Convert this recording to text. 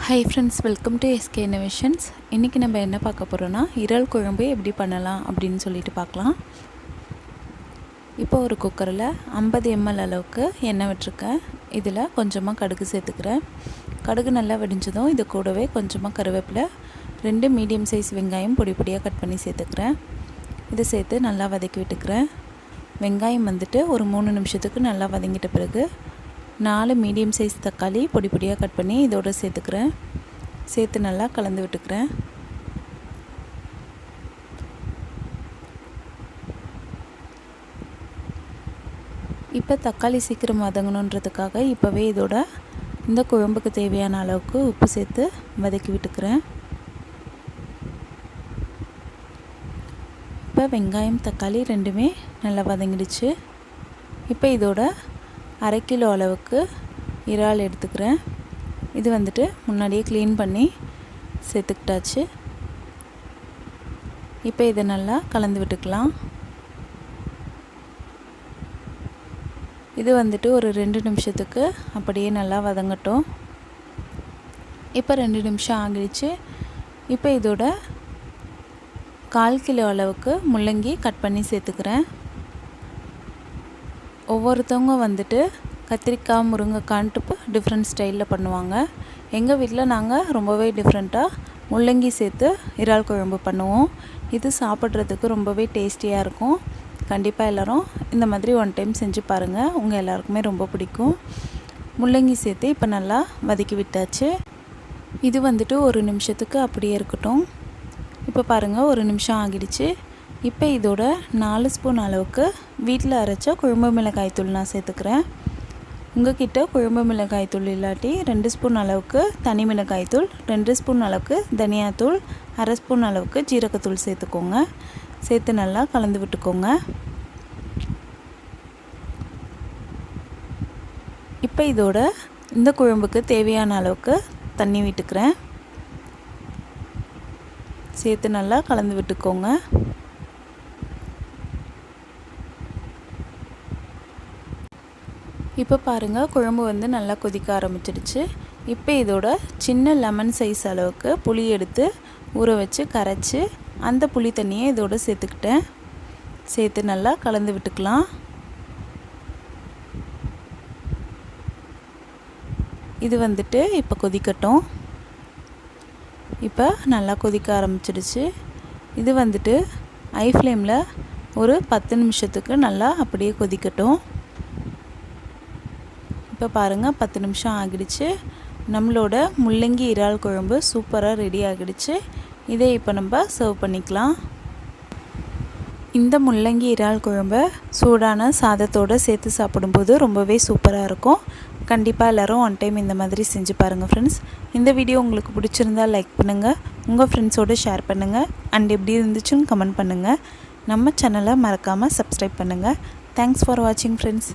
Hi friends, welcome to SK innovations. இன்றைக்கி நம்ம என்ன பார்க்க போகிறோன்னா, இறால் குழம்பு எப்படி பண்ணலாம் அப்படின்னு சொல்லிட்டு பார்க்கலாம். இப்போ ஒரு குக்கரில் 50 ml அளவுக்கு எண்ணெய் விட்டுருக்கேன். இதில் கொஞ்சமாக கடுகு சேர்த்துக்கிறேன். கடுகு நல்லா வெடிஞ்சதும் இது கூடவே கொஞ்சமாக கருவேப்பிலை, 2 மீடியம் சைஸ் வெங்காயம் பொடி பொடியாக கட் பண்ணி சேர்த்துக்கிறேன். இதை சேர்த்து நல்லா வதக்கி விட்டுக்கிறேன். வெங்காயம் ஒரு 3 நிமிஷத்துக்கு நல்லா வதங்கிட்ட பிறகு 4 மீடியம் சைஸ் தக்காளி பொடி பொடியாக கட் பண்ணி இதோடு சேர்த்துக்கிறேன். சேர்த்து நல்லா கலந்து விட்டுக்கிறேன். இப்போ தக்காளி சீக்கிரம் வதங்கணுன்றதுக்காக இப்போவே இதோட இந்த குழம்புக்கு தேவையான அளவுக்கு உப்பு சேர்த்து வதக்கி விட்டுக்கிறேன். இப்போ வெங்காயம் தக்காளி ரெண்டுமே நல்லா வதங்கிடுச்சு. இப்போ இதோட 1/2 கிலோ அளவுக்கு இறால் எடுத்துக்கிறேன். இது முன்னாடியே க்ளீன் பண்ணி சேர்த்துக்கிட்டாச்சு. இப்போ இதை நல்லா கலந்து விட்டுக்கலாம். இது ஒரு 2 நிமிஷத்துக்கு அப்படியே நல்லா வதங்கட்டும். இப்போ 2 நிமிஷம் ஆகிடுச்சு. இப்போ இதோட 1/4 கிலோ அளவுக்கு முள்ளங்கி கட் பண்ணி சேர்த்துக்கிறேன். ஒவ்வொருத்தவங்க கத்திரிக்காய் முருங்கைக்கான்ட்டு டிஃப்ரெண்ட் ஸ்டைலில் பண்ணுவாங்க. எங்கள் வீட்டில் நாங்கள் ரொம்பவே டிஃப்ரெண்ட்டாக முள்ளங்கி சேர்த்து இறால் குழம்பு பண்ணுவோம். இது சாப்பிட்றதுக்கு ரொம்பவே டேஸ்டியாக இருக்கும். கண்டிப்பாக எல்லோரும் இந்த மாதிரி ஒன் டைம் செஞ்சு பாருங்கள். உங்கள் எல்லாருக்குமே ரொம்ப பிடிக்கும். முள்ளங்கி சேர்த்து இப்போ நல்லா வதக்கி விட்டாச்சு. இது 1 நிமிஷத்துக்கு அப்படியே இருக்கட்டும். இப்போ பாருங்கள், 1 நிமிஷம் ஆகிடுச்சு. இப்போ இதோட 4 ஸ்பூன் அளவுக்கு வீட்டில் அரைச்ச குழம்பு மிளகாய் தூள் நான் சேர்த்துக்கிறேன். உங்கள்கிட்ட குழம்பு மிளகாய் தூள் இல்லாட்டி 2 ஸ்பூன் அளவுக்கு தனி மிளகாய் தூள், 2 ஸ்பூன் அளவுக்கு தனியாத்தூள், 1/2 ஸ்பூன் அளவுக்கு ஜீரகத்தூள் சேர்த்துக்கோங்க. சேர்த்து நல்லா கலந்து விட்டுக்கோங்க. இப்போ இதோட இந்த குழம்புக்கு தேவையான அளவுக்கு தண்ணி விட்டுக்கிறேன். சேர்த்து நல்லா கலந்து விட்டுக்கோங்க. இப்போ பாருங்கள், குழம்பு நல்லா கொதிக்க ஆரம்பிச்சிடுச்சு. இப்போ இதோட சின்ன லெமன் சைஸ் அளவுக்கு புளி எடுத்து ஊற வச்சு கரைச்சி அந்த புளி தண்ணியை இதோடு சேர்த்துக்கிட்டேன். சேர்த்து நல்லா கலந்து விட்டுக்கலாம். இது இப்போ கொதிக்கட்டும். இப்போ நல்லா கொதிக்க ஆரம்பிச்சிடுச்சு. இது ஹை ஃப்ளேமில் ஒரு 10 நிமிஷத்துக்கு நல்லா அப்படியே கொதிக்கட்டும். இப்போ பாருங்கள், 10 நிமிஷம் ஆகிடுச்சு. நம்மளோட முள்ளங்கி இறால் குழம்பு சூப்பராக ரெடி ஆகிடுச்சு. இதை இப்போ நம்ம சர்வ் பண்ணிக்கலாம். இந்த முள்ளங்கி இறால் குழம்பை சூடான சாதத்தோடு சேர்த்து சாப்பிடும்போது ரொம்பவே சூப்பராக இருக்கும். கண்டிப்பாக எல்லோரும் ஒன் டைம் இந்த மாதிரி செஞ்சு பாருங்கள் ஃப்ரெண்ட்ஸ். இந்த வீடியோ உங்களுக்கு பிடிச்சிருந்தால் லைக் பண்ணுங்கள், உங்கள் ஃப்ரெண்ட்ஸோடு ஷேர் பண்ணுங்கள், அண்ட் எப்படி இருந்துச்சுன்னு கமெண்ட் பண்ணுங்கள். நம்ம சேனலை மறக்காமல் சப்ஸ்கிரைப் பண்ணுங்கள். தேங்க்ஸ் ஃபார் வாட்சிங் ஃப்ரெண்ட்ஸ்.